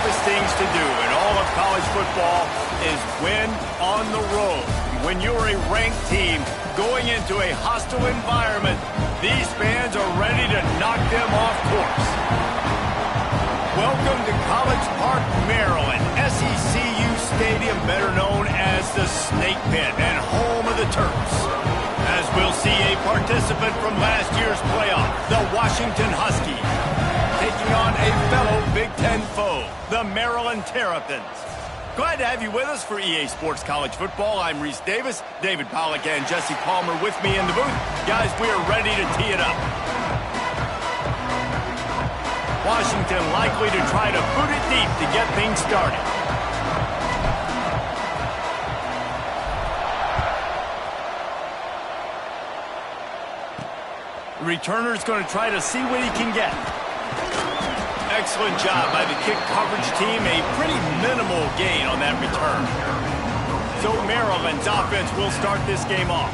toughest things to do in all of college football is win on the road. When you're a ranked team going into a hostile environment, these fans are ready to knock them off course. Welcome to College Park, Maryland, SECU Stadium, better known as the Snake Pit and home of the Terps. As we'll see a participant from last year's playoff, the Washington Huskies, taking on a fellow Big Ten foe, the Maryland Terrapins. Glad to have you with us for EA Sports College Football. I'm Reese Davis, David Pollack and Jesse Palmer with me in the booth. Guys, we are ready to tee it up. Washington likely to try to boot it deep to get things started. The returner's going to try to see what he can get. Excellent job by the kick coverage team. A pretty minimal gain on that return. So Maryland's offense will start this game off.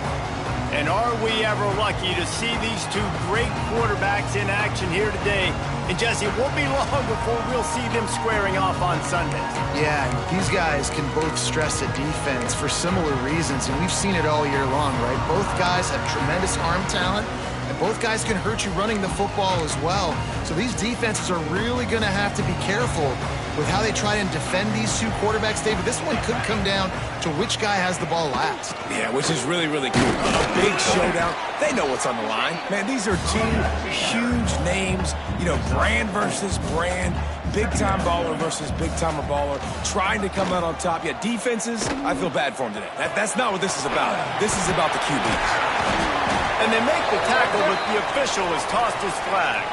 And are we ever lucky to see these two great quarterbacks in action here today? And Jesse, it won't be long before we'll see them squaring off on Sundays. Yeah, these guys can both stress a defense for similar reasons, and we've seen it all year long, right? Both guys have tremendous arm talent, and both guys can hurt you running the football as well. So these defenses are really going to have to be careful with how they try and defend these two quarterbacks, David. This one could come down to which guy has the ball last. Yeah, which is really, really cool. A big showdown. They know what's on the line. Man, these are two huge names, you know, brand versus brand, big-time baller versus big-timer baller, trying to come out on top. Yeah, defenses, I feel bad for them today. That's not what this is about. This is about the QBs. And they make the tackle, but the official has tossed his flag.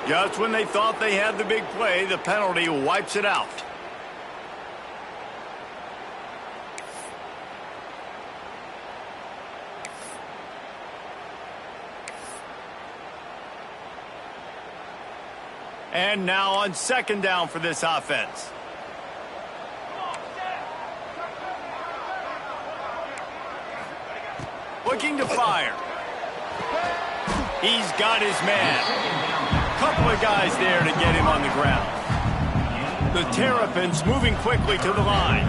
Just when they thought they had the big play, the penalty wipes it out. And now on second down for this offense. Looking to fire. He's got his man. Couple of guys there to get him on the ground. The Terrapins moving quickly to the line.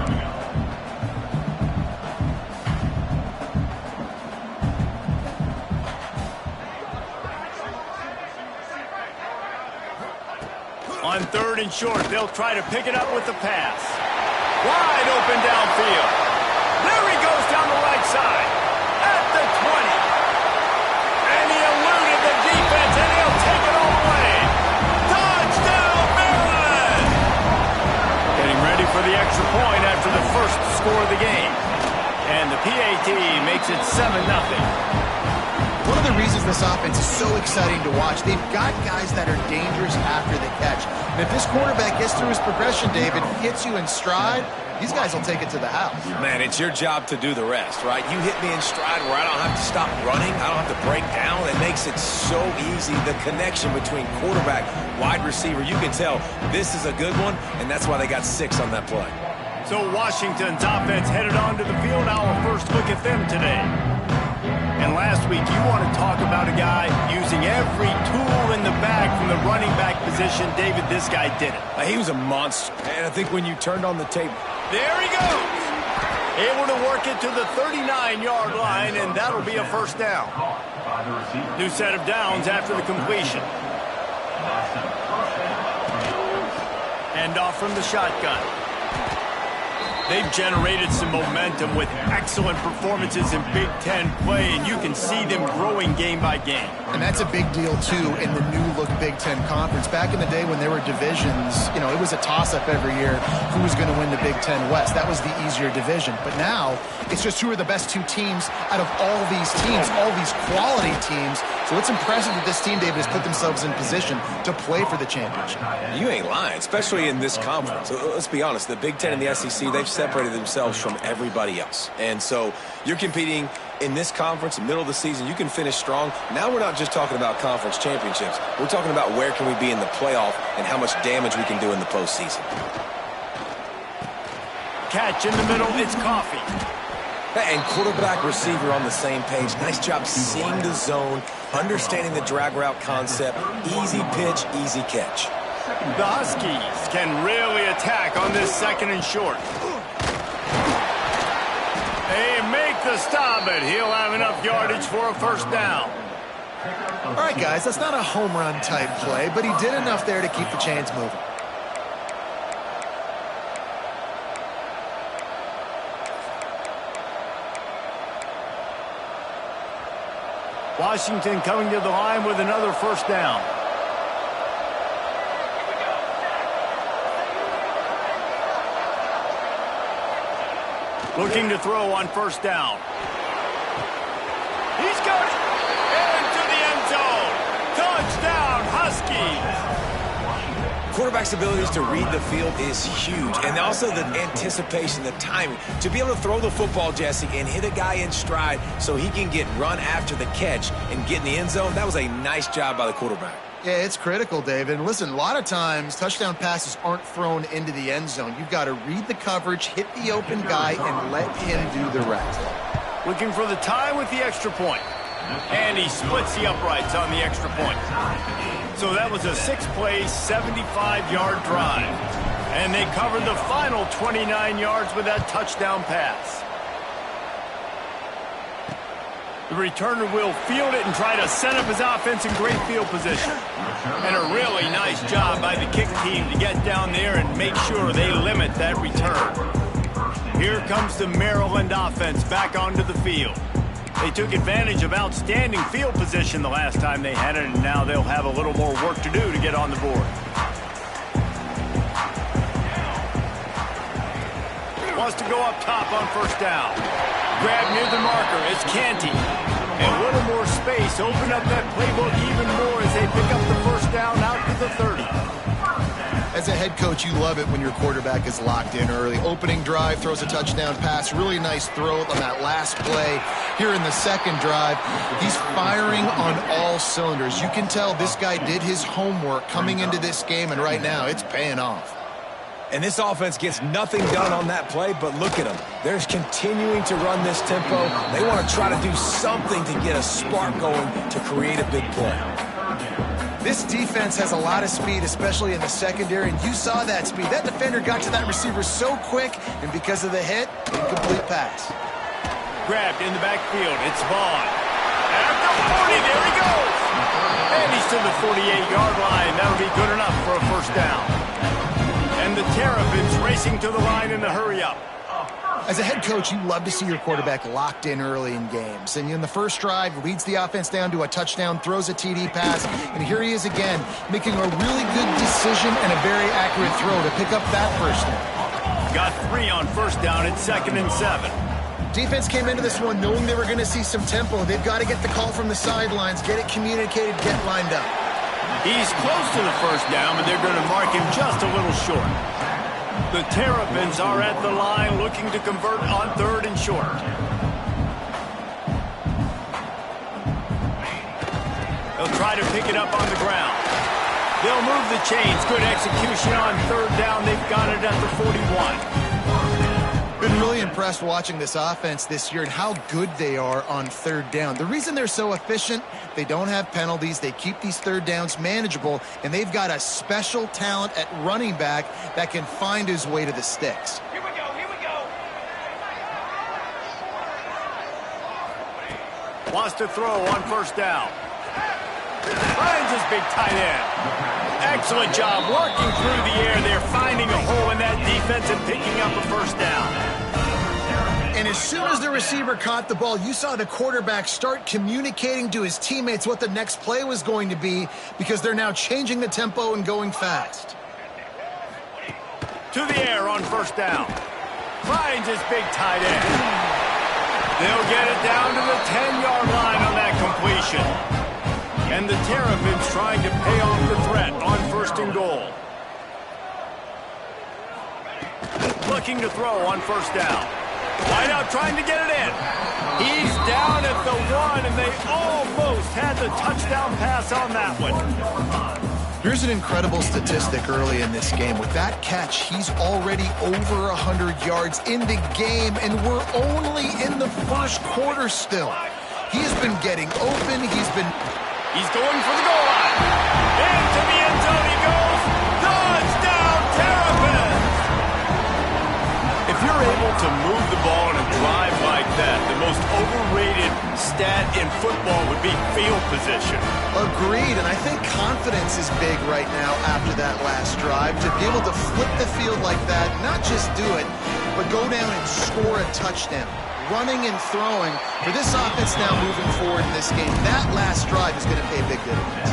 On third and short, they'll try to pick it up with the pass. Wide open downfield. There he goes down the right side. At the 20. And he eluded the defense, and he'll take it all the way. Touchdown, Maryland! Getting ready for the extra point after the first score of the game. And the PAT makes it 7-0. One of the reasons this offense is so exciting to watch, they've got guys that are dangerous after the catch. And if this quarterback gets through his progression, David, hits you in stride, these guys will take it to the house. Man, it's your job to do the rest, right? You hit me in stride where I don't have to stop running. I don't have to break down. It makes it so easy. The connection between quarterback, wide receiver, you can tell this is a good one, and that's why they got 6 on that play. So Washington's offense headed onto the field. Our first look at them today. And last week, you want to talk about a guy using every tool in the bag from the running back position. David, this guy did it. He was a monster. And I think when you turned on the tape, there he goes. Able to work it to the 39-yard line, and that'll be a first down. New set of downs after the completion. Hand off from the shotgun. They've generated some momentum with excellent performances in Big Ten play, and you can see them growing game by game. And that's a big deal, too, in the new-look Big Ten Conference. Back in the day when there were divisions, you know, it was a toss-up every year who was going to win the Big Ten West. That was the easier division. But now, it's just who are the best two teams out of all these teams, all these quality teams. So it's impressive that this team, David, has put themselves in position to play for the championship. You ain't lying, especially in this conference. Let's be honest, the Big Ten and the SEC, they've separated themselves from everybody else. And so you're competing in this conference, in the middle of the season, you can finish strong. Now we're not just talking about conference championships. We're talking about where can we be in the playoff and how much damage we can do in the postseason. Catch in the middle, it's Coffee. And quarterback, receiver on the same page. Nice job seeing the zone, understanding the drag route concept. Easy pitch, easy catch. The Huskies can really attack on this 2nd and short. They make the stop, but he'll have enough yardage for a 1st down. All right, guys, that's not a home run type play, but he did enough there to keep the chains moving. Washington coming to the line with another 1st down. Looking to throw on 1st down. He's got it into the end zone. Touchdown, Huskies. Quarterback's abilities to read the field is huge, and also the anticipation, the timing. To be able to throw the football, Jesse, and hit a guy in stride so he can get run after the catch and get in the end zone, that was a nice job by the quarterback. Yeah, it's critical, David. And listen, a lot of times touchdown passes aren't thrown into the end zone. You've got to read the coverage, hit the open guy, and let him do the rest. Looking for the tie with the extra point. And he splits the uprights on the extra point. So that was a 6-play, 75-yard drive. And they covered the final 29 yards with that touchdown pass. The returner will field it and try to set up his offense in great field position. And a really nice job by the kick team to get down there and make sure they limit that return. Here comes the Maryland offense back onto the field. They took advantage of outstanding field position the last time they had it, and now they'll have a little more work to do to get on the board. Wants to go up top on 1st down. Grab near the marker. It's Canty. And a little more space. Open up that playbook even more as they pick up the 1st down out to the 30. As a head coach, you love it when your quarterback is locked in early. Opening drive, throws a touchdown pass. Really nice throw on that last play. Here in the 2nd drive, he's firing on all cylinders. You can tell this guy did his homework coming into this game, and right now it's paying off. And this offense gets nothing done on that play, but look at them. They're continuing to run this tempo. They want to try to do something to get a spark going to create a big play. This defense has a lot of speed, especially in the secondary, and you saw that speed. That defender got to that receiver so quick, and because of the hit, incomplete pass. Grabbed in the backfield. It's Vaughn. At the 40, there he goes. And he's to the 48-yard line. That'll be good enough for a 1st down. And the Terrapins racing to the line in the hurry-up. As a head coach, you love to see your quarterback locked in early in games. And in the 1st drive, leads the offense down to a touchdown, throws a TD pass, and here he is again, making a really good decision and a very accurate throw to pick up that 1st down. Got 3 on 1st down at 2nd and 7. Defense came into this one knowing they were going to see some tempo. They've got to get the call from the sidelines, get it communicated, get lined up. He's close to the 1st down, but they're going to mark him just a little short. The Terrapins are at the line looking to convert on 3rd and short. They'll try to pick it up on the ground. They'll move the chains. Good execution on 3rd down. They've got it at the 41. Been really impressed watching this offense this year and how good they are on 3rd down. The reason they're so efficient, they don't have penalties. They keep these 3rd downs manageable, and they've got a special talent at running back that can find his way to the sticks. Here we go, here we go. Wants to throw on 1st down. Finds his big tight end. Excellent job working through the air. They're finding a hole in that defense and picking up a 1st down. And as soon as the receiver caught the ball, you saw the quarterback start communicating to his teammates what the next play was going to be because they're now changing the tempo and going fast. To the air on 1st down. Finds his big tight end. They'll get it down to the 10-yard line on that completion. And the Terrapins trying to pay off the threat on 1st and goal. Looking to throw on 1st down. Wide out trying to get it in. He's down at the 1, and they almost had the touchdown pass on that one. Here's an incredible statistic early in this game. With that catch, he's already over 100 yards in the game, and we're only in the first quarter still. He has been getting open. He's going for the goal line. Into the end zone he goes. Touchdown, Terrapins! If you're able to move the ball in a drive like that, the most overrated stat in football would be field position. Agreed, and I think confidence is big right now after that last drive. To be able to flip the field like that, not just do it, but go down and score a touchdown. Running and throwing for this offense now moving forward in this game. That last drive is going to pay big dividends.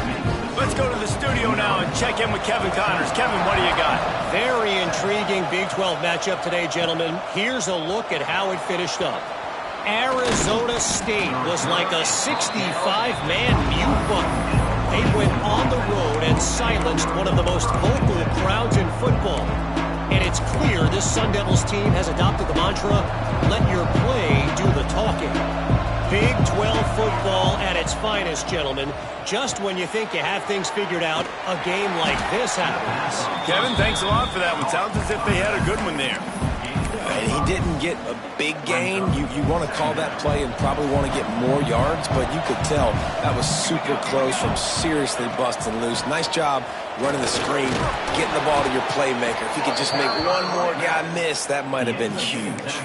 Let's go to the studio now and check in with Kevin Connors. Kevin, what do you got? Very intriguing Big 12 matchup today, gentlemen. Here's a look at how it finished up. Arizona State was like a 65-man mute button. They went on the road and silenced one of the most vocal crowds in football. And it's clear this Sun Devils team has adopted the mantra, let your play do the talking. Big 12 football at its finest, gentlemen. Just when you think you have things figured out, a game like this happens. Kevin, thanks a lot for that one. Sounds as if they had a good one there. And he didn't get a big gain. You want to call that play and probably want to get more yards, but you could tell that was super close from seriously busting loose. Nice job running the screen, getting the ball to your playmaker. If you could just make one more guy miss, that might have been huge.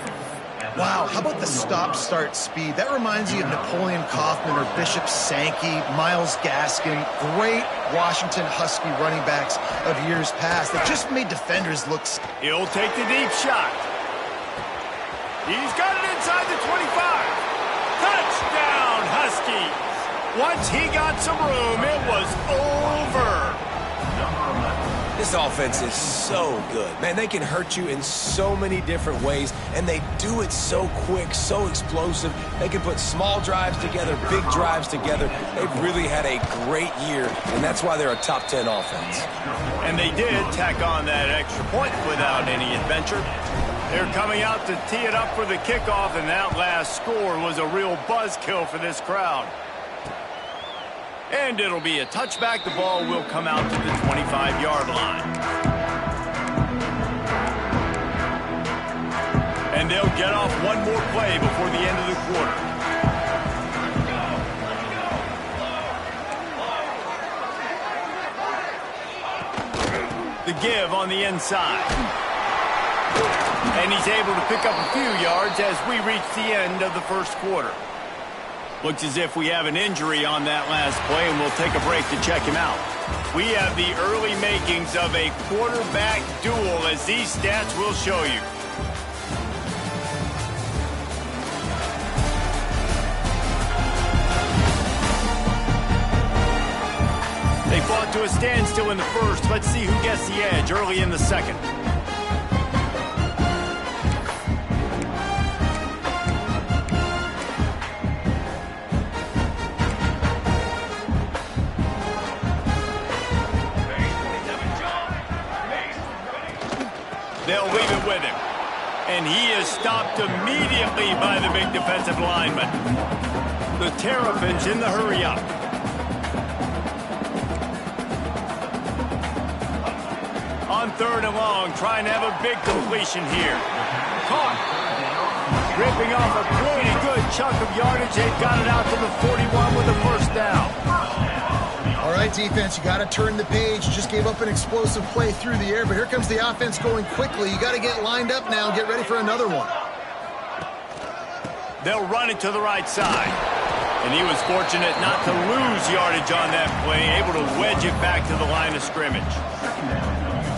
Wow, how about the stop-start speed? That reminds you of Napoleon Kaufman or Bishop Sankey, Myles Gaskin, great Washington Husky running backs of years past that just made defenders look... He'll take the deep shot. He's got it inside the 25. Touchdown, Huskies. Once he got some room, it was over. This offense is so good. Man, they can hurt you in so many different ways, and they do it so quick, so explosive. They can put small drives together, big drives together. They've really had a great year, and that's why they're a top 10 offense. And they did tack on that extra point without any adventure. They're coming out to tee it up for the kickoff, and that last score was a real buzzkill for this crowd. And it'll be a touchback. The ball will come out to the 25-yard line. And they'll get off one more play before the end of the quarter. The give on the inside. And he's able to pick up a few yards as we reach the end of the first quarter. Looks as if we have an injury on that last play, and we'll take a break to check him out. We have the early makings of a quarterback duel, as these stats will show you. They fought to a standstill in the first. Let's see who gets the edge early in the second. They'll leave it with him. And he is stopped immediately by the big defensive lineman. The Terrapins in the hurry-up. On third and long, trying to have a big completion here. Caught. Ripping off a pretty good chunk of yardage. They've got it out to the 41 with a first down. All right, defense, you got to turn the page. You just gave up an explosive play through the air, but here comes the offense going quickly. You got to get lined up now and get ready for another one. They'll run it to the right side. And he was fortunate not to lose yardage on that play, able to wedge it back to the line of scrimmage.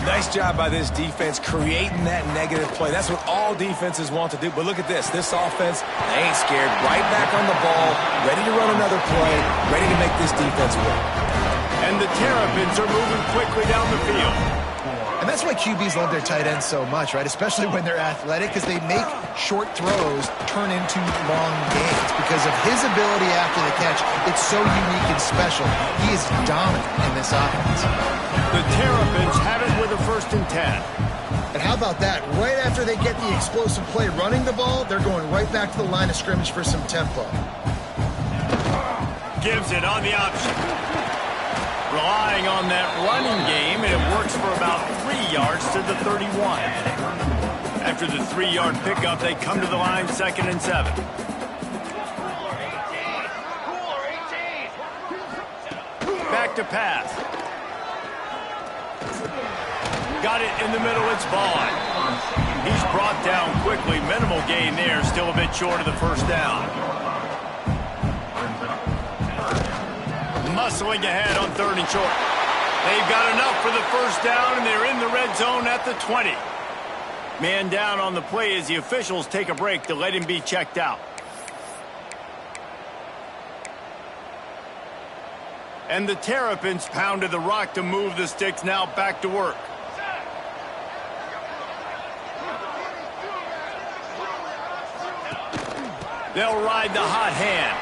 Nice job by this defense creating that negative play. That's what all defenses want to do. But look at this. This offense, they ain't scared. Right back on the ball, ready to run another play, ready to make this defense work. And the Terrapins are moving quickly down the field. And that's why QBs love their tight ends so much, right? Especially when they're athletic, because they make short throws turn into long gains. Because of his ability after the catch, it's so unique and special. He is dominant in this offense. The Terrapins have it with a 1st and 10. And how about that? Right after they get the explosive play running the ball, they're going right back to the line of scrimmage for some tempo. Gives it on the option. Relying on that running game, and it works for about 3 yards to the 31. After the 3-yard pickup, they come to the line 2nd and 7. Back to pass. Got it in the middle, it's Vaughn. He's brought down quickly. Minimal gain there, still a bit short of the first down. Muscling ahead on 3rd and short. They've got enough for the first down, and they're in the red zone at the 20. Man down on the play as the officials take a break to let him be checked out. And the Terrapins pounded the rock to move the sticks, now back to work. They'll ride the hot hand.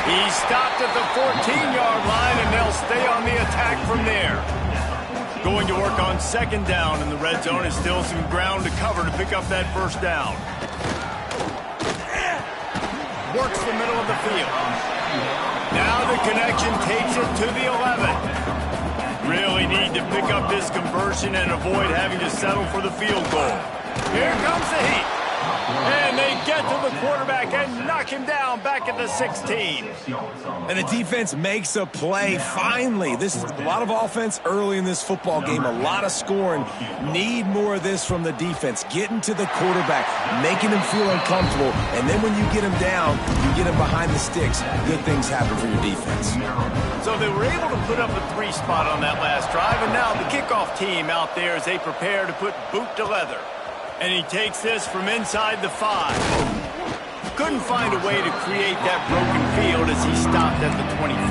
He stopped at the 14-yard line, and they'll stay on the attack from there. Going to work on 2nd down in the red zone. Is still some ground to cover to pick up that first down. Works the middle of the field. Now the connection takes it to the 11. Really need to pick up this conversion and avoid having to settle for the field goal. Here comes the heat. And they get to the quarterback and knock him down back at the 16. And the defense makes a play, finally. This is a lot of offense early in this football game, a lot of scoring. Need more of this from the defense. Getting to the quarterback, making him feel uncomfortable, and then when you get him down, you get him behind the sticks. Good things happen for your defense. So they were able to put up a 3 spot on that last drive, and now the kickoff team out there as they prepare to put boot to leather. And he takes this from inside the 5. Couldn't find a way to create that broken field as he stopped at the 25.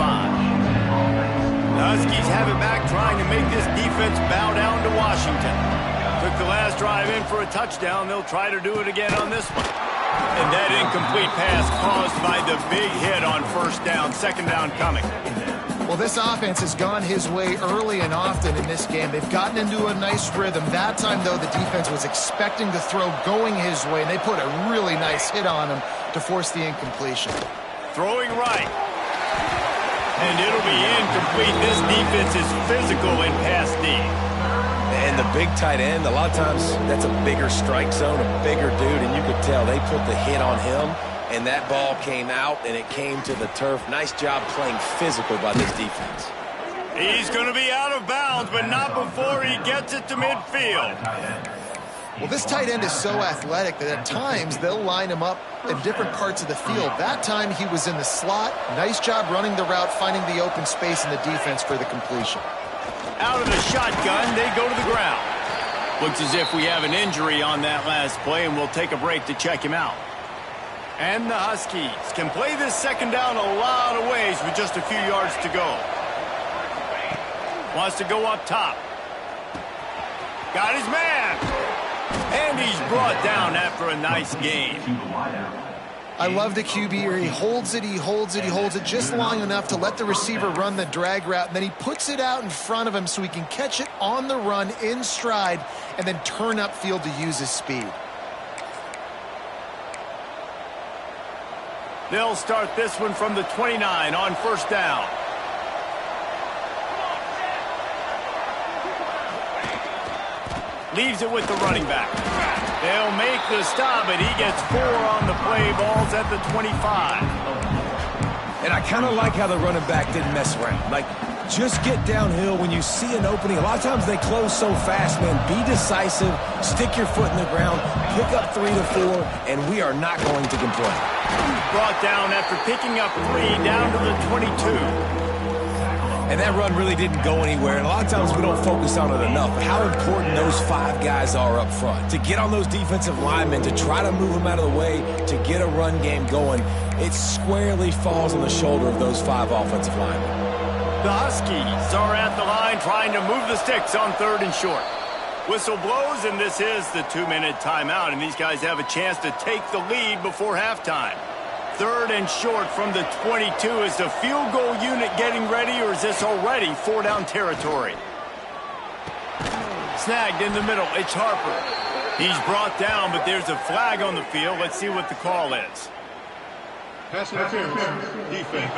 The Huskies have it back, trying to make this defense bow down to Washington. Took the last drive in for a touchdown. They'll try to do it again on this one. And that incomplete pass caused by the big hit on 1st down, 2nd down coming. Well, this offense has gone his way early and often in this game. They've gotten into a nice rhythm. That time, though, the defense was expecting the throw going his way, and they put a really nice hit on him to force the incompletion. Throwing right. And it'll be incomplete. This defense is physical in pass D. And the big tight end, a lot of times that's a bigger strike zone, a bigger dude, and you could tell they put the hit on him. And that ball came out, and it came to the turf. Nice job playing physical by this defense. He's going to be out of bounds, but not before he gets it to midfield. Well, this tight end is so athletic that at times they'll line him up in different parts of the field. That time he was in the slot. Nice job running the route, finding the open space in the defense for the completion. Out of the shotgun, they go to the ground. Looks as if we have an injury on that last play, and we'll take a break to check him out. And the Huskies can play this 2nd down a lot of ways with just a few yards to go. Wants to go up top. Got his man. And he's brought down after a nice gain. I love the QB here. He holds it, he holds it, he holds it just long enough to let the receiver run the drag route, and then he puts it out in front of him so he can catch it on the run in stride and then turn upfield to use his speed. They'll start this one from the 29 on 1st down. Leaves it with the running back. They'll make the stop, and he gets 4 on the play. Ball's at the 25. And I kind of like how the running back didn't mess around. Like, just get downhill when you see an opening. A lot of times they close so fast, man. Be decisive, stick your foot in the ground, pick up 3 to 4, and we are not going to complain. Brought down after picking up 3 down to the 22. And that run really didn't go anywhere. And a lot of times we don't focus on it enough. But how important those 5 guys are up front. To get on those defensive linemen, to try to move them out of the way, to get a run game going, it squarely falls on the shoulder of those 5 offensive linemen. The Huskies are at the line trying to move the sticks on 3rd and short. Whistle blows, and this is the 2-minute timeout. And these guys have a chance to take the lead before halftime. 3rd and short from the 22. Is the field goal unit getting ready, or is this already 4-down territory? Snagged in the middle. It's Harper. He's brought down, but there's a flag on the field. Let's see what the call is. Pass interference. Defense.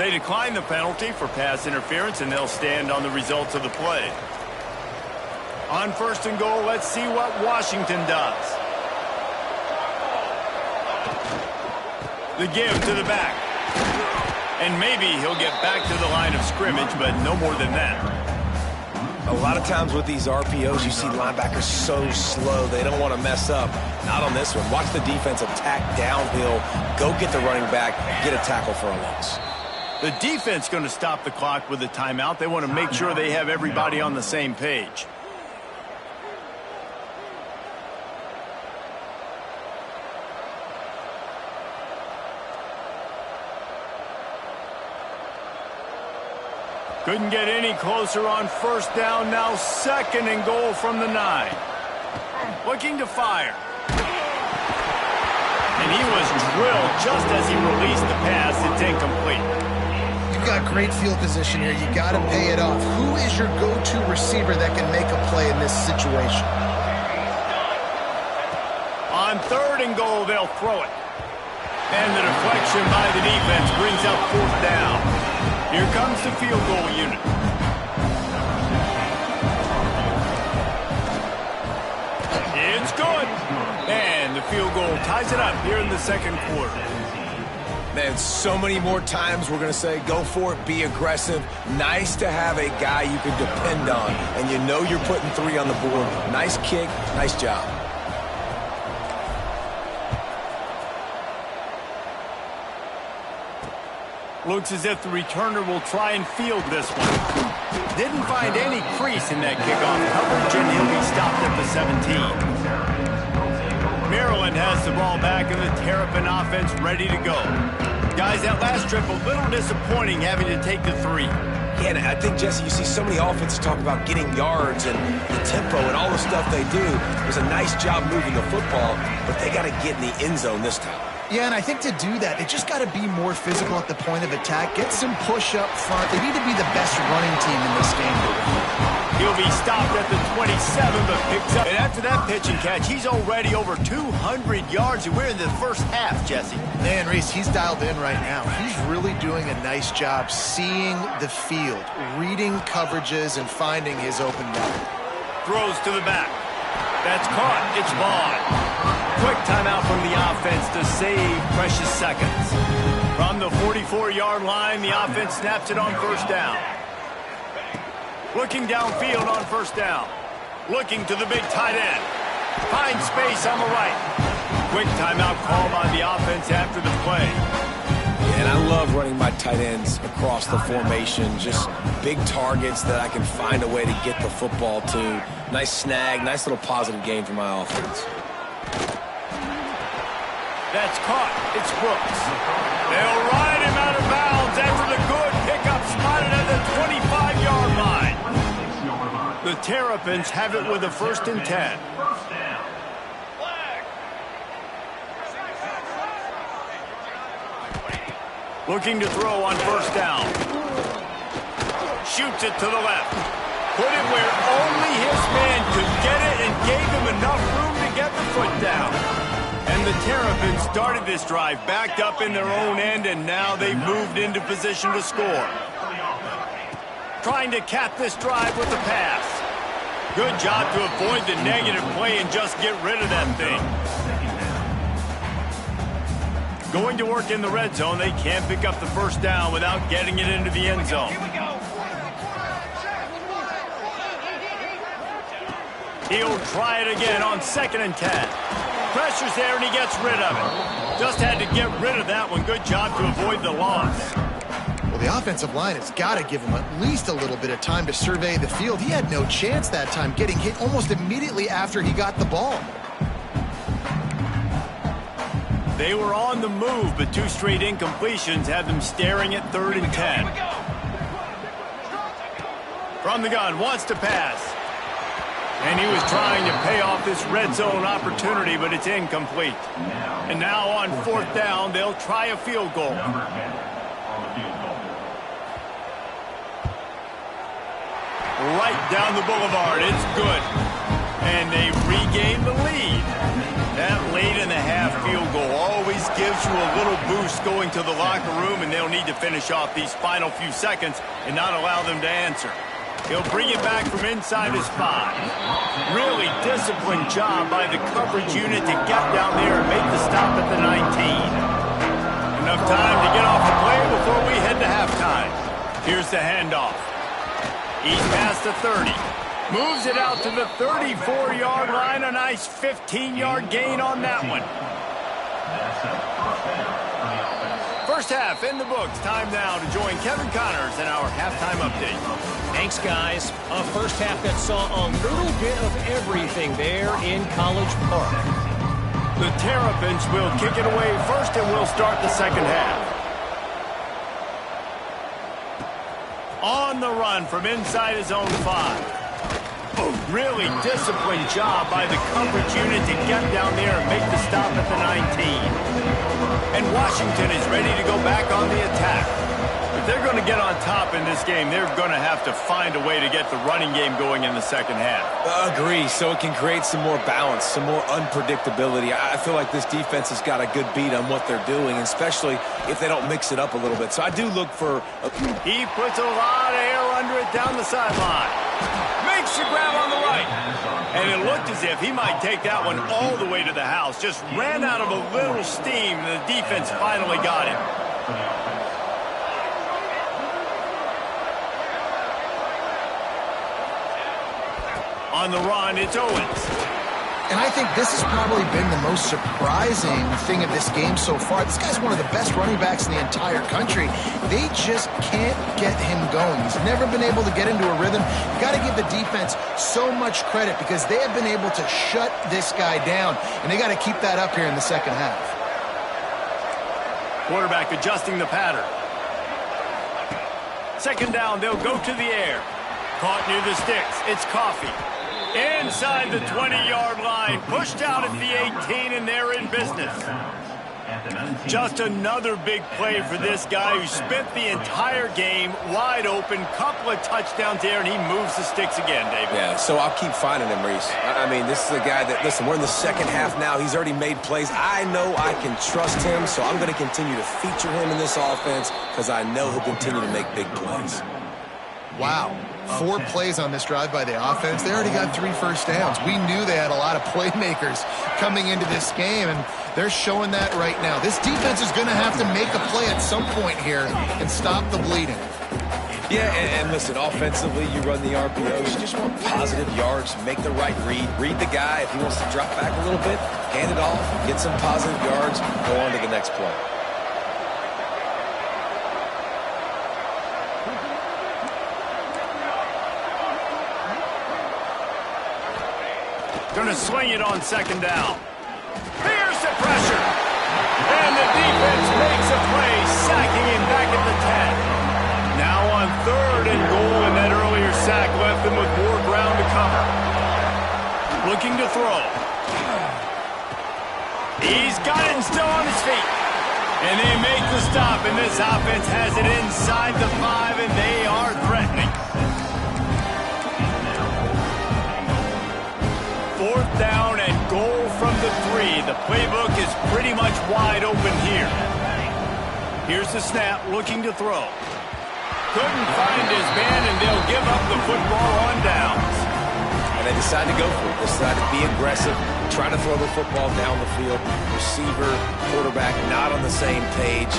They decline the penalty for pass interference, and they'll stand on the results of the play. On 1st and goal, let's see what Washington does. The give to the back. And maybe he'll get back to the line of scrimmage, but no more than that. A lot of times with these RPOs, you see linebackers so slow, they don't want to mess up. Not on this one. Watch the defense attack downhill, go get the running back, get a tackle for a loss. The defense going to stop the clock with a timeout. They want to make sure they have everybody on the same page. Couldn't get any closer on 1st down. Now 2nd and goal from the 9. Looking to fire. And he was drilled just as he released the pass. It's incomplete. You've got great field position here. You got to pay it off. Who is your go-to receiver that can make a play in this situation? On 3rd and goal, they'll throw it. And the deflection by the defense brings up 4th down. Here comes the field goal unit. It's good. And the field goal ties it up here in the 2nd quarter. Man, so many more times we're going to say, go for it, be aggressive. Nice to have a guy you can depend on, and you know you're putting 3 on the board. Nice kick, nice job. Looks as if the returner will try and field this one. Didn't find any crease in that kickoff coverage, and he'll be stopped at the 17. Maryland has the ball back, and the Terrapin offense ready to go. Guys, that last trip a little disappointing having to take the 3. Yeah, and I think, Jesse, you see so many offenses talk about getting yards and the tempo and all the stuff they do. It was a nice job moving the football, but they got to get in the end zone this time. Yeah, and I think to do that, they just got to be more physical at the point of attack. Get some push up front. They need to be the best running team in this game. He'll be stopped at the 27, but picks up. And after that pitch and catch, he's already over 200 yards, and we're in the first half, Jesse. Man, Reese, he's dialed in right now. He's really doing a nice job seeing the field, reading coverages, and finding his open man. Throws to the back. That's caught. It's Vaughn. Quick timeout from the offense to save precious seconds. From the 44-yard line, the offense snaps it on 1st down. Looking downfield on 1st down. Looking to the big tight end. Finds space on the right. Quick timeout call by the offense after the play. And I love running my tight ends across the formation. Just big targets that I can find a way to get the football to. Nice snag, nice little positive gain for my offense. That's caught. It's Brooks. They'll ride him out of bounds after the good pickup spotted at the 25-yard line. The Terrapins have it with a 1st and 10. Looking to throw on 1st down. Shoots it to the left. Put it where only his man could get it and gave him enough room to get the foot down. And the Terrapins started this drive backed up in their own end, and now they've moved into position to score. Trying to cap this drive with the pass. Good job to avoid the negative play and just get rid of that thing. Going to work in the red zone. They can't pick up the 1st down without getting it into the end zone. He'll try it again on 2nd and 10. Pressure's there, and he gets rid of it. Just had to get rid of that one. Good job to avoid the loss. Well, the offensive line has got to give him at least a little bit of time to survey the field. He had no chance that time, getting hit almost immediately after he got the ball. They were on the move, but 2 straight incompletions had them staring at 3rd and 10. From the gun, wants to pass. And he was trying to pay off this red zone opportunity, but it's incomplete. And now on 4th down, they'll try a field goal. Right down the boulevard, it's good. And they regain the lead. That late in the half field goal always always gives you a little boost going to the locker room, and they'll need to finish off these final few seconds and not allow them to answer. He'll bring it back from inside his 5. Really disciplined job by the coverage unit to get down there and make the stop at the 19. Enough time to get off the play before we head to halftime. Here's the handoff. He's past the 30. Moves it out to the 34-yard line. A nice 15-yard gain on that one. First half in the books. Time now to join Kevin Connors in our halftime update. Thanks, guys. A first half that saw a little bit of everything there in College Park. The Terrapins will kick it away first, and we'll start the second half. On the run from inside his own 5. Really disciplined job by the coverage unit to get down there and make the stop at the 19. And Washington is ready to go back on the attack. If they're going to get on top in this game, they're going to have to find a way to get the running game going in the second half. Agree, so it can create some more balance, some more unpredictability. I feel like this defense has got a good beat on what they're doing, especially if they don't mix it up a little bit. So I do look for... He puts a lot of air under it down the sideline. Makes the grab on the right. And it looked as if he might take that one all the way to the house. Just ran out of a little steam, and the defense finally got him. On the run, it's Owens. And I think this has probably been the most surprising thing of this game so far. This guy's one of the best running backs in the entire country. They just can't get him going. He's never been able to get into a rhythm. You got to give the defense so much credit because they have been able to shut this guy down, and they got to keep that up here in the second half. Quarterback adjusting the pattern. Second down, they'll go to the air. Caught near the sticks. It's Coffee. Inside the 20-yard line, pushed out at the 18, and they're in business. Just another big play for this guy who spent the entire game wide open, couple of touchdowns there, and he moves the sticks again, David. Yeah, so I'll keep finding him, Reese. I mean, this is a guy that, listen, we're in the second half now. He's already made plays. I know I can trust him, so I'm going to continue to feature him in this offense because I know he'll continue to make big plays. Wow. 4 plays on this drive by the offense. They already got 3 first downs. We knew they had a lot of playmakers coming into this game, and they're showing that right now. This defense is going to have to make a play at some point here and stop the bleeding. Yeah, and listen, offensively, you run the RPOs. You just want positive yards, make the right read the guy. If he wants to drop back a little bit, hand it off, get some positive yards, go on to the next play. Going to swing it on second down. Here's the pressure. And the defense makes a play, sacking him back at the 10. Now on 3rd and goal, and that earlier sack left them with more ground to cover. Looking to throw. He's got it and still on his feet. And they make the stop, and this offense has it inside the 5, and they are threatening. 4th down and goal from the 3. The playbook is pretty much wide open here. Here's the snap, looking to throw. Couldn't find his man, and they'll give up the football on downs. And they decide to go for it. They decide to be aggressive, try to throw the football down the field. Receiver, quarterback, not on the same page.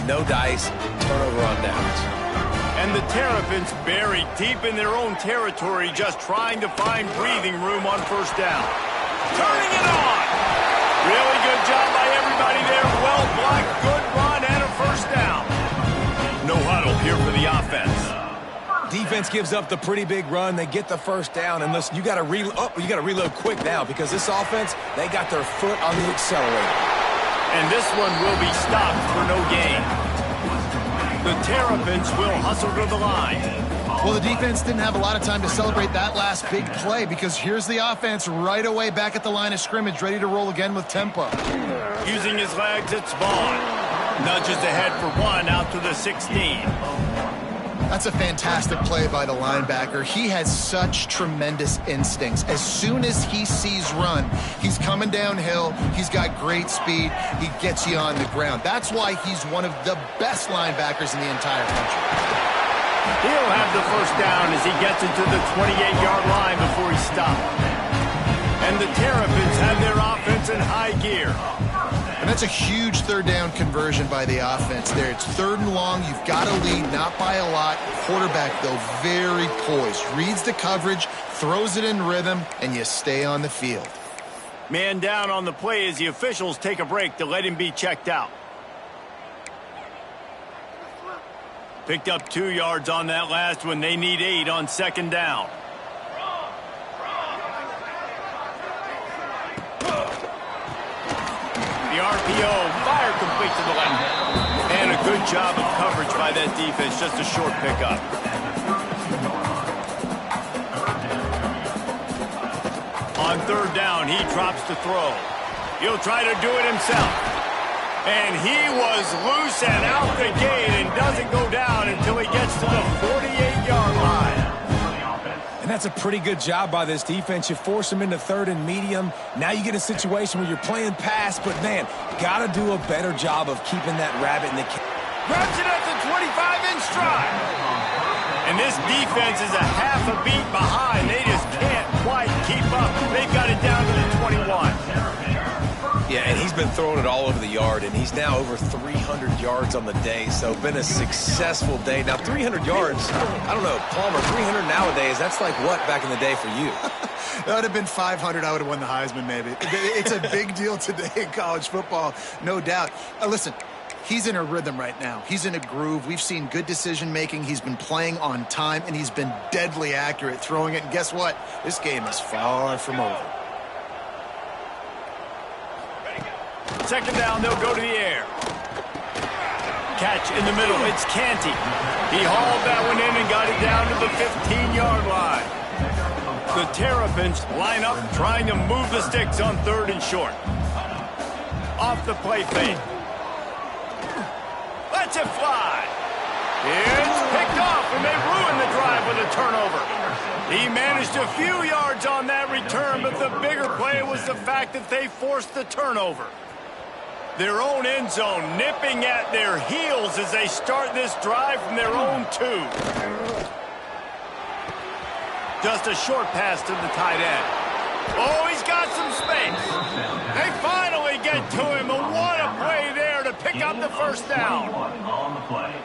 No dice, turnover on downs. And the Terrapins buried deep in their own territory, just trying to find breathing room on 1st down. Turning it on! Really good job by everybody there. Well blocked, good run, and a 1st down. No huddle here for the offense. Defense gives up the pretty big run. They get the 1st down, and listen, you got to reload quick now because this offense, they got their foot on the accelerator. And this one will be stopped for no gain. The Terrapins will hustle to the line. Well, the defense didn't have a lot of time to celebrate that last big play because here's the offense right away back at the line of scrimmage, ready to roll again with tempo. Using his legs, it's Vaughn. Nudges ahead for 1 out to the 16. That's a fantastic play by the linebacker. He has such tremendous instincts. As soon as he sees run, he's coming downhill. He's got great speed. He gets you on the ground. That's why he's one of the best linebackers in the entire country. He'll have the first down as he gets into the 28-yard line before he stops. And the Terrapins have their offense in high gear. And that's a huge third down conversion by the offense there. It's 3rd and long. You've got to lead, not by a lot. Quarterback, though, very poised. Reads the coverage, throws it in rhythm, and you stay on the field. Man down on the play as the officials take a break to let him be checked out. Picked up 2 yards on that last one. They need 8 on 2nd down. The RPO, fire complete to the left. And a good job of coverage by that defense, just a short pickup. On 3rd down, he drops to throw. He'll try to do it himself. And he was loose and out the gate and doesn't go down until he gets to the 48-yard line. And that's a pretty good job by this defense. You force him into 3rd and medium. Now you get a situation where you're playing pass, but, man, got to do a better job of keeping that rabbit in the cage. Grabs it at the 25 in stride. And this defense is a half a beat behind. They just can't quite keep up. They've got it down to the 21. Yeah, and he's been throwing it all over the yard, and he's now over 300 yards on the day, so been a successful day. Now, 300 yards, I don't know, Palmer, 300 nowadays, that's like what back in the day for you? That would have been 500. I would have won the Heisman, maybe. It's a big deal today in college football, no doubt. Listen, he's in a rhythm right now. He's in a groove. We've seen good decision-making. He's been playing on time, and he's been deadly accurate throwing it. And guess what? This game is far from over. 2nd down, they'll go to the air. Catch in the middle, it's Canty. He hauled that one in and got it down to the 15-yard line. The Terrapins line up trying to move the sticks on 3rd and short. Off the play fake. Lets it fly. It's picked off, and they ruin the drive with a turnover. He managed a few yards on that return, but the bigger play was the fact that they forced the turnover. Their own end zone nipping at their heels as they start this drive from their own 2. Just a short pass to the tight end. Oh, he's got some space. They finally get to him. What a play there to pick up the first down.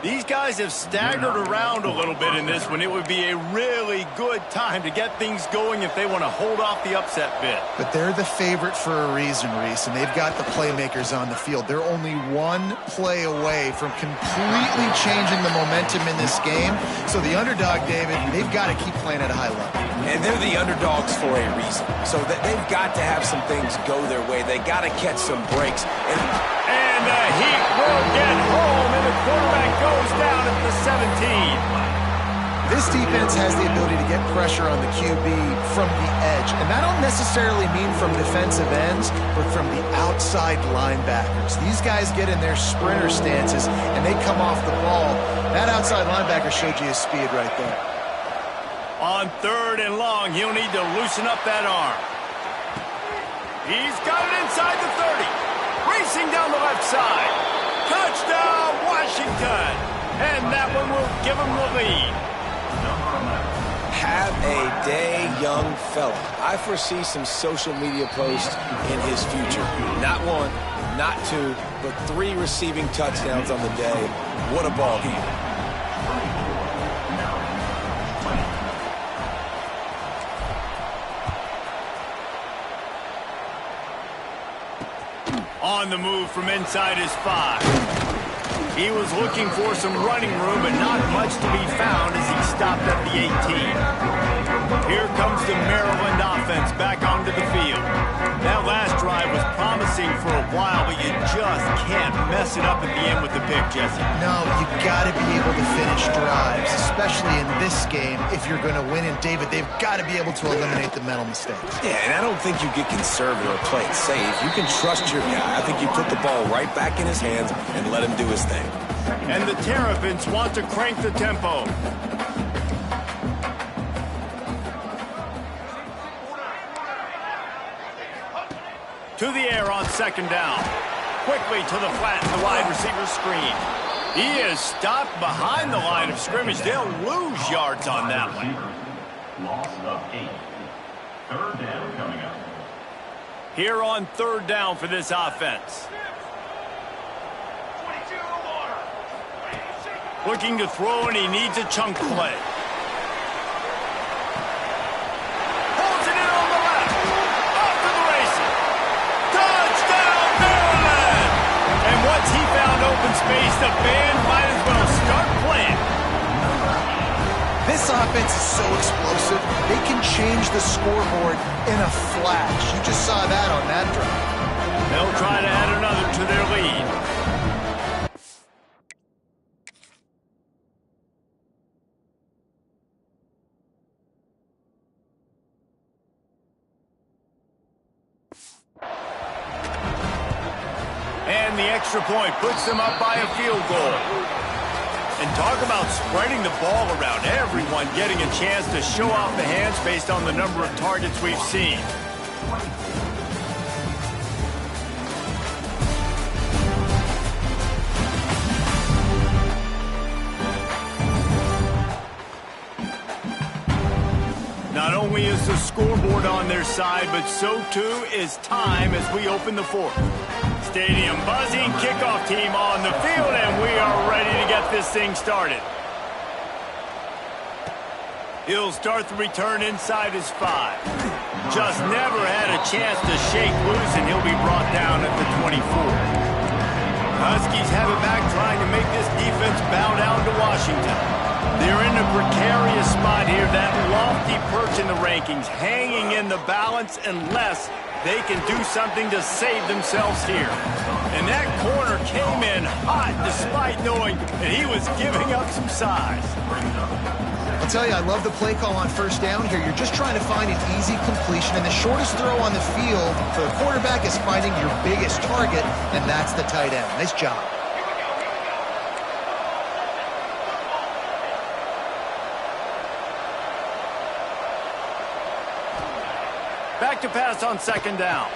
These guys have staggered around a little bit in this one. It would be a really good time to get things going if they want to hold off the upset bid. But they're the favorite for a reason, Reese, and they've got the playmakers on the field. They're only one play away from completely changing the momentum in this game. So the underdog, David, they've got to keep playing at a high level. And they're the underdogs for a reason. So they've got to have some things go their way. They got to catch some breaks. And the Heat will get home, and the quarterback goes down at the 17. This defense has the ability to get pressure on the QB from the edge. And that don't necessarily mean from defensive ends, but from the outside linebackers. These guys get in their sprinter stances, and they come off the ball. That outside linebacker showed you his speed right there. On 3rd and long, he'll need to loosen up that arm. He's got it inside the 30. Racing down the left side. Touchdown, Washington. And that one will give him the lead. Have a day, young fella. I foresee some social media posts in his future. Not 1, not 2, but 3 receiving touchdowns on the day. What a ball game. On the move from inside his 5. He was looking for some running room, but not much to be found as he stopped at the 18. Here comes the Maryland offense back onto the field. That last drive was promising for a while, but you just can't mess it up at the end with the pick, Jesse. No, you got to be able to finish drives, especially in this game if you're going to win. And, David, they've got to be able to eliminate the mental mistakes. Yeah, and I don't think you get conservative or play it safe. You can trust your guy. I think you put the ball right back in his hands and let him do his thing. And the Terrapins want to crank the tempo. To the air on second down. Quickly to the flat in the wide receiver screen. He is stopped behind the line of scrimmage. They'll lose yards on that one. Loss of 8. Third down coming up. Here on third down for this offense. Looking to throw, and he needs a chunk play. Holds it in on the left. Off to the races. Touchdown, Maryland! And once he found open space, the band might as well start playing. This offense is so explosive, they can change the scoreboard in a flash. You just saw that on that drive. They'll try to add another to their lead. And the extra point puts them up by a field goal. And talk about spreading the ball around. Everyone getting a chance to show off the hands based on the number of targets we've seen. Not only is the scoreboard on their side, but so too is time as we open the fourth. Stadium buzzing, kickoff team on the field, and we are ready to get this thing started. He'll start the return inside his 5. Just never had a chance to shake loose, and he'll be brought down at the 24. Huskies have it back, trying to make this defense bow down to Washington. They're in a precarious spot here, that lofty perch in the rankings, hanging in the balance unless they can do something to save themselves here. And that corner came in hot despite knowing that he was giving up some size. I'll tell you, I love the play call on first down here. You're just trying to find an easy completion, and the shortest throw on the field for the quarterback is finding your biggest target, and that's the tight end. Nice job. Back to pass on second down.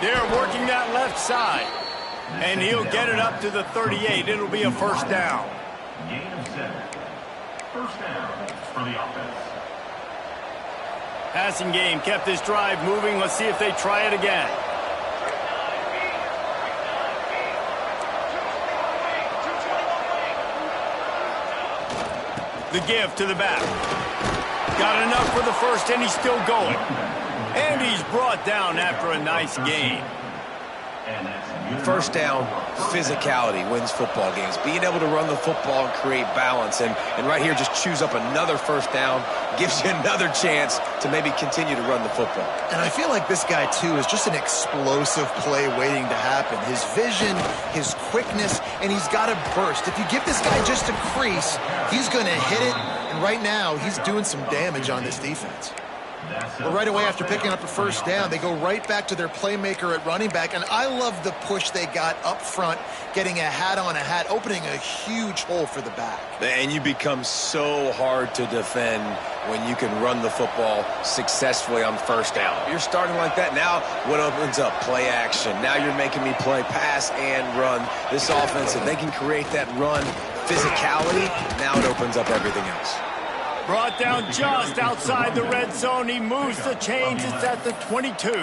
They're working that left side. And he'll get it up to the 38. It'll be a first down. Gain of 7. First down for the offense. Passing game kept this drive moving. Let's see if they try it again. The give to the back. Got enough for the first, and he's still going. And he's brought down after a nice gain. First down, physicality wins football games. Being able to run the football and create balance. And right here, just choose up another first down. Gives you another chance to maybe continue to run the football. And I feel like this guy, too, is just an explosive play waiting to happen. His vision, his quickness, and he's got a burst. If you give this guy just a crease, he's going to hit it. And right now, he's doing some damage on this defense. Well, right away after picking up a first down, they go right back to their playmaker at running back. And I love the push they got up front, getting a hat on a hat, opening a huge hole for the back. And you become so hard to defend when you can run the football successfully on first down. You're starting like that. Now what opens up? Play action. Now you're making me play pass and run. This offense, if they can create that run physicality, now it opens up everything else. Brought down just outside the red zone. He moves the chains. It's at the 22.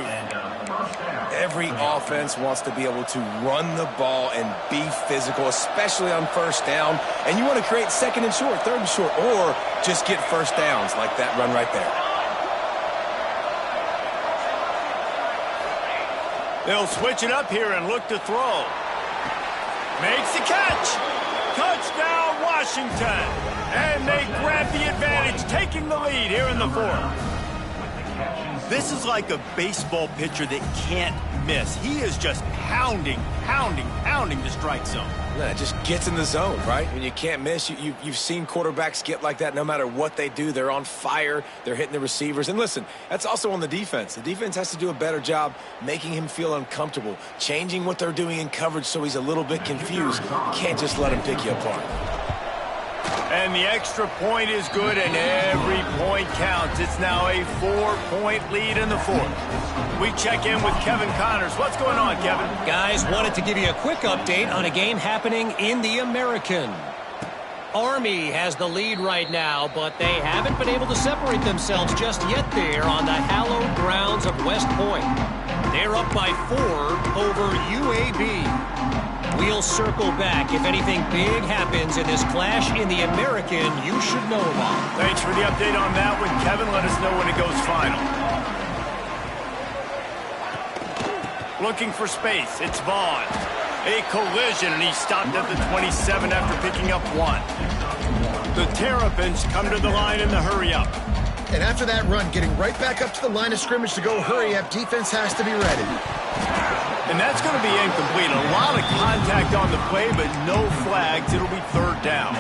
Every offense wants to be able to run the ball and be physical, especially on first down. And you want to create second and short, third and short, or just get first downs like that run right there. They'll switch it up here and look to throw. Makes the catch. Touchdown, Washington. And they grab the advantage, taking the lead here in the fourth. This is like a baseball pitcher that can't miss. He is just pounding the strike zone. Yeah, it just gets in the zone, right? When you can't miss, you've seen quarterbacks get like that no matter what they do. They're on fire. They're hitting the receivers. And listen, that's also on the defense. The defense has to do a better job making him feel uncomfortable, changing what they're doing in coverage so he's a little bit confused. You can't just let him pick you apart. And the extra point is good, and every point counts. It's now a 4-point lead in the fourth. We check in with Kevin Connors. What's going on, Kevin? Guys, wanted to give you a quick update on a game happening in the American. Army has the lead right now, but they haven't been able to separate themselves just yet there on the hallowed grounds of West Point. They're up by 4 over UAB. We'll circle back if anything big happens in this clash in the American you should know about. Thanks for the update on that one, Kevin. Let us know when it goes final. Looking for space. It's Vaughn. A collision, and he stopped at the 27 after picking up 1. The Terrapins come to the line in the hurry-up. And after that run, getting right back up to the line of scrimmage to go hurry-up, defense has to be ready. And that's going to be incomplete. A lot of contact on the play, but no flags. It'll be 3rd down.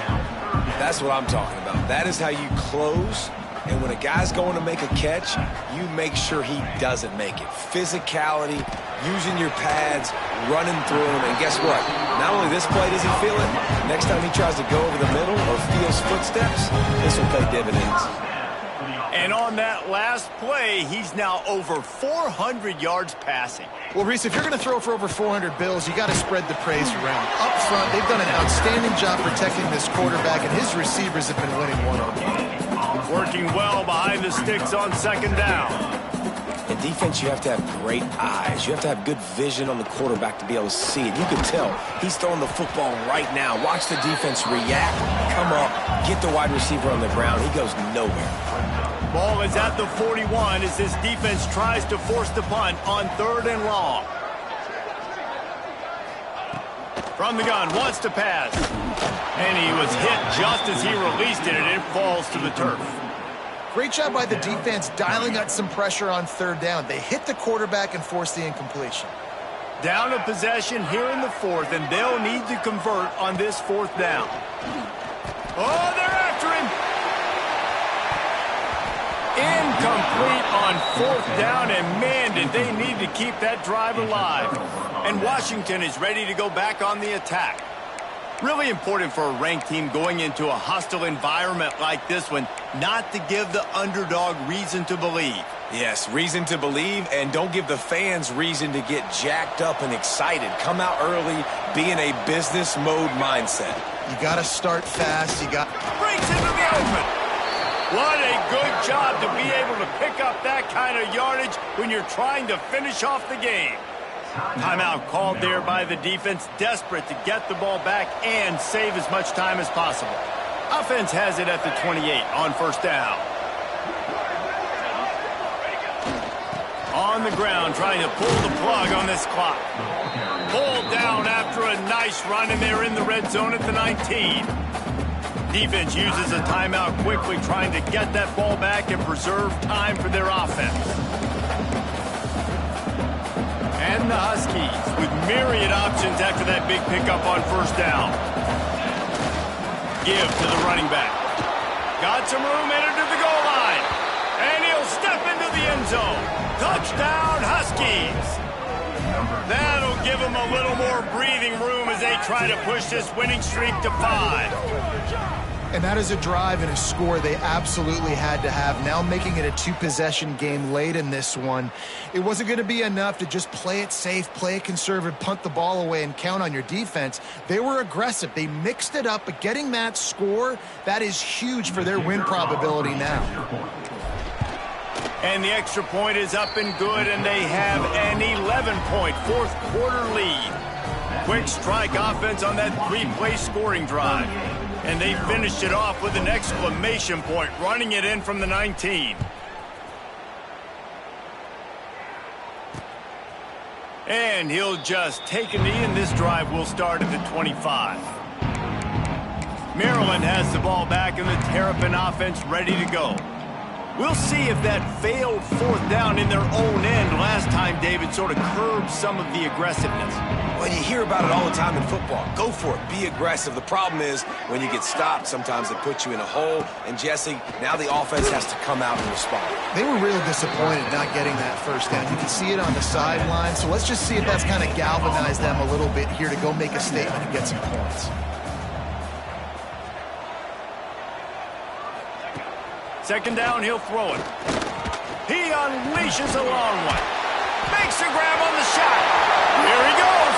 That's what I'm talking about. That is how you close. And when a guy's going to make a catch, you make sure he doesn't make it. Physicality, using your pads, running through him. And guess what? Not only this play does he feel it, next time he tries to go over the middle or feels footsteps, this will pay dividends. And on that last play, he's now over 400 yards passing. Well, Reese, if you're going to throw for over 400 bills, you got to spread the praise around. Up front, they've done an outstanding job protecting this quarterback, and his receivers have been winning one-on-one. Working well behind the sticks on 2nd down. In defense, you have to have great eyes. You have to have good vision on the quarterback to be able to see it. You can tell he's throwing the football right now. Watch the defense react, come up, get the wide receiver on the ground. He goes nowhere. Ball is at the 41 as this defense tries to force the punt on 3rd and long. From the gun, wants to pass. And he was hit just as he released it, and it falls to the turf. Great job by the defense dialing up some pressure on 3rd down. They hit the quarterback and forced the incompletion. Down a possession here in the 4th, and they'll need to convert on this 4th down. Oh, they're after him. Incomplete on 4th down, and man, did they need to keep that drive alive. And Washington is ready to go back on the attack. Really important for a ranked team going into a hostile environment like this one, not to give the underdog reason to believe. Yes, reason to believe, and don't give the fans reason to get jacked up and excited. Come out early, be in a business mode mindset. You got to start fast. You got breaks into the open. What a good job to be able to pick up that kind of yardage when you're trying to finish off the game. Timeout called there by the defense, desperate to get the ball back and save as much time as possible. Offense has it at the 28 on 1st down. On the ground, trying to pull the plug on this clock. Pulled down after a nice run, and they're in the red zone at the 19. Defense uses a timeout quickly, trying to get that ball back and preserve time for their offense. And the Huskies with myriad options after that big pickup on 1st down. Give to the running back. Got some room, entered to the goal line. And he'll step into the end zone. Touchdown, Huskies. That'll give them a little more breathing room as they try to push this winning streak to 5. And that is a drive and a score they absolutely had to have. Now making it a 2-possession game late in this one. It wasn't going to be enough to just play it safe, play it conservative, punt the ball away, and count on your defense. They were aggressive. They mixed it up, but getting that score, that is huge for their win probability now. And the extra point is up and good, and they have an 11-point fourth-quarter lead. Quick strike offense on that 3-play scoring drive. And they finished it off with an exclamation point, running it in from the 19. And he'll just take a knee, and this drive will start at the 25. Maryland has the ball back, and the Terrapin offense ready to go. We'll see if that failed 4th down in their own end last time, David, sort of curbed some of the aggressiveness. Well, you hear about it all the time in football. Go for it. Be aggressive. The problem is when you get stopped, sometimes it puts you in a hole. And, Jesse, now the offense has to come out and respond. They were real disappointed not getting that 1st down. You can see it on the sideline. So let's just see if that's kind of galvanized them a little bit here to go make a statement and get some points. Second down, he'll throw it. He unleashes a long one. Makes a grab on the shot. Here he goes.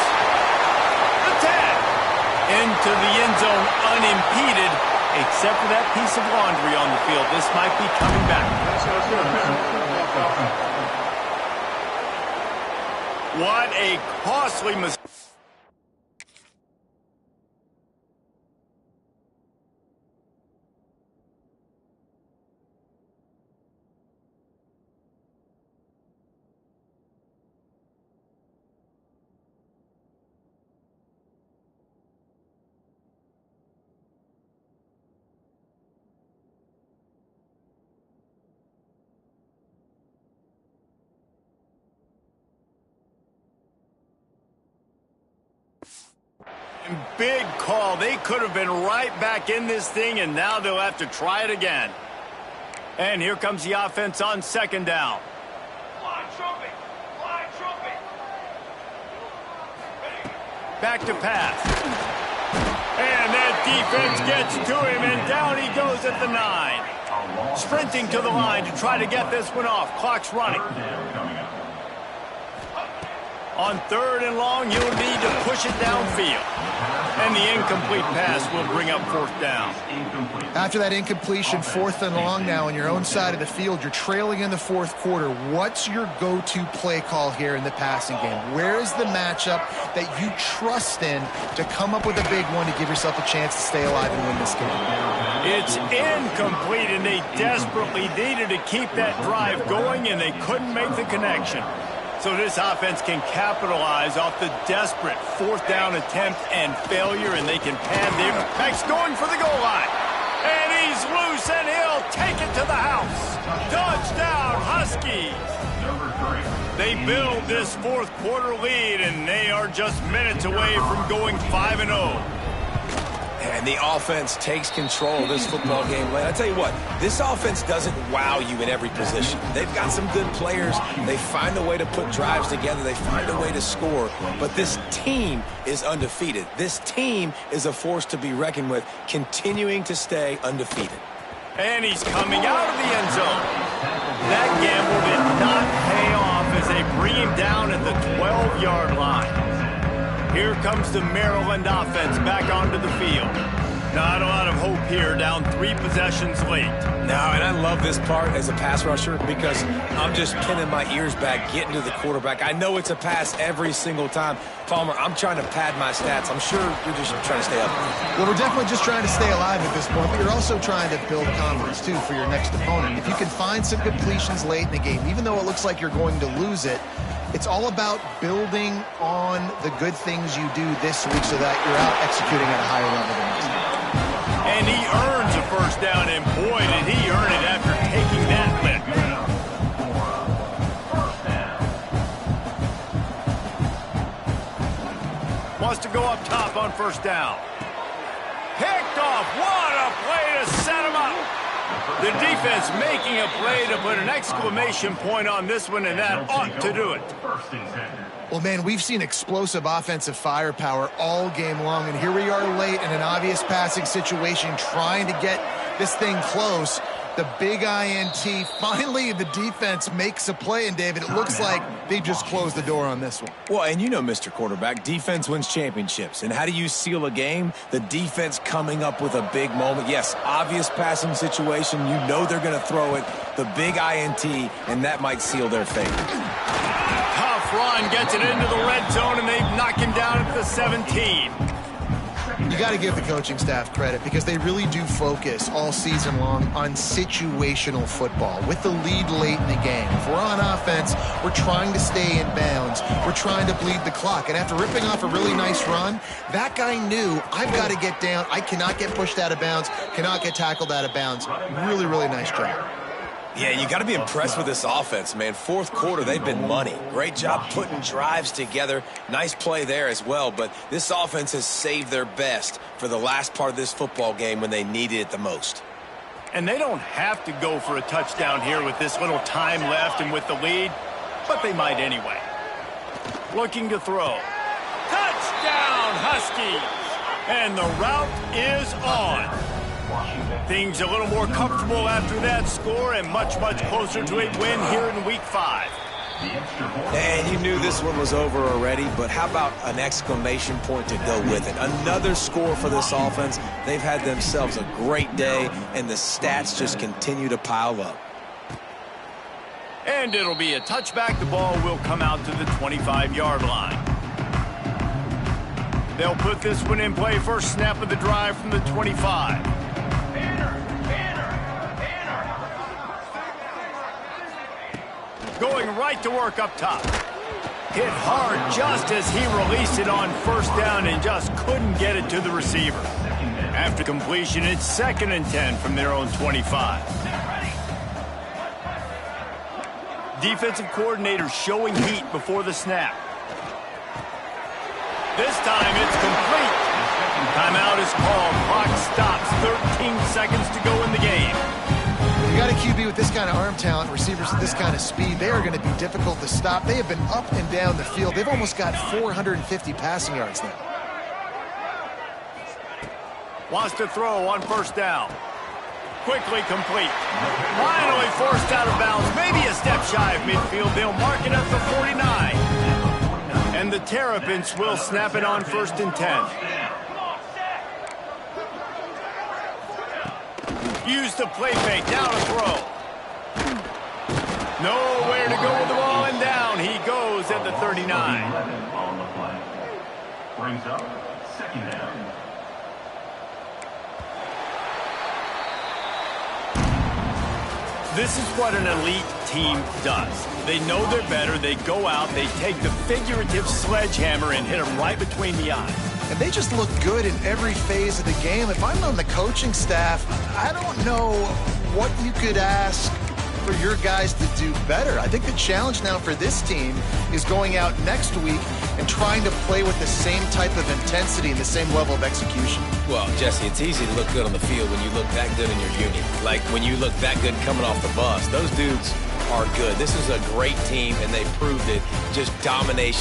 The 10. Into the end zone unimpeded, except for that piece of laundry on the field. This might be coming back. What a costly mistake. Big call. They could have been right back in this thing, and now they'll have to try it again. And here comes the offense on second down. Fly trumpet! Fly trumpet! Back to pass. And that defense gets to him, and down he goes at the 9. Sprinting to the line to try to get this one off. Clock's running. On third and long, you'll need to push it downfield. And the incomplete pass will bring up fourth down. After that incompletion, fourth and long now on your own side of the field, you're trailing in the fourth quarter. What's your go-to play call here in the passing game? Where is the matchup that you trust in to come up with a big one to give yourself a chance to stay alive and win this game? It's incomplete, and they desperately needed to keep that drive going, and they couldn't make the connection. So this offense can capitalize off the desperate fourth down attempt and failure, and they can pad their backs going for the goal line. And he's loose, and he'll take it to the house. Touchdown, Huskies. They build this fourth quarter lead, and they are just minutes away from going 5-0. And the offense takes control of this football game. I tell you what, this offense doesn't wow you in every position. They've got some good players. They find a way to put drives together. They find a way to score. But this team is undefeated. This team is a force to be reckoned with, continuing to stay undefeated. And he's coming out of the end zone. That gamble did not pay off as they bring him down at the 12-yard line. Here comes the Maryland offense back onto the field. Not a lot of hope here, down 3 possessions late. No, and I love this part as a pass rusher because I'm just pinning my ears back, getting to the quarterback. I know it's a pass every single time. Palmer, I'm trying to pad my stats. I'm sure you're just trying to stay up. Well, we're definitely just trying to stay alive at this point, but you're also trying to build confidence, too, for your next opponent. If you can find some completions late in the game, even though it looks like you're going to lose it, it's all about building on the good things you do this week so that you're out executing at a higher level than next week. And he earns a first down, and boy, did he earn it after taking that lick. Wants to go up top on first down. Picked off. What a play to set him up. The defense making a play to put an exclamation point on this one, and that ought to do it. Well, man, we've seen explosive offensive firepower all game long, and here we are late in an obvious passing situation trying to get this thing close. The big INT, finally the defense makes a play, and David, it looks like they just closed the door on this one. Well, and you know, Mr. Quarterback, defense wins championships. And how do you seal a game? The defense coming up with a big moment. Yes, obvious passing situation. You know they're going to throw it. The big INT, and that might seal their fate. Tough run, gets it into the red zone, and they knock him down at the 17. You got to give the coaching staff credit because they really do focus all season long on situational football with the lead late in the game. If we're on offense, we're trying to stay in bounds. We're trying to bleed the clock. And after ripping off a really nice run, that guy knew, I've got to get down. I cannot get pushed out of bounds, cannot get tackled out of bounds. Really, really nice job. Yeah, you got to be impressed with this offense, man. Fourth quarter, they've been money. Great job putting drives together. Nice play there as well, but this offense has saved their best for the last part of this football game when they needed it the most. And they don't have to go for a touchdown here with this little time left and with the lead, but they might anyway. Looking to throw. Touchdown, Huskies! And the route is on. Things a little more comfortable after that score and much, much closer to a win here in Week 5. And you knew this one was over already, but how about an exclamation point to go with it? Another score for this offense. They've had themselves a great day, and the stats just continue to pile up. And it'll be a touchback. The ball will come out to the 25-yard line. They'll put this one in play. First snap of the drive from the 25. Going right to work up top. Hit hard just as he released it on first down and just couldn't get it to the receiver. After completion, it's 2nd and 10 from their own 25. Defensive coordinator showing heat before the snap. This time it's complete. Timeout is called. Clock stops. 13 seconds to go in the game. When you got a QB with this kind of arm talent, receivers with this kind of speed, they are going to be difficult to stop. They have been up and down the field. They've almost got 450 passing yards now. Wants to throw on first down. Quickly complete. Finally forced out of bounds. Maybe a step shy of midfield. They'll mark it at the 49. And the Terrapins will snap it on 1st and 10. Use the play fake. Now to throw. Nowhere to go with the ball, and down he goes at the 39. On the play. Brings up 2nd down. This is what an elite team does. They know they're better. They go out. They take the figurative sledgehammer and hit them right between the eyes. And they just look good in every phase of the game. If I'm on the coaching staff, I don't know what you could ask for your guys to do better. I think the challenge now for this team is going out next week and trying to play with the same type of intensity and the same level of execution. Well, Jesse, it's easy to look good on the field when you look that good in your union. Like when you look that good coming off the bus. Those dudes are good. This is a great team, and they proved it. Just domination.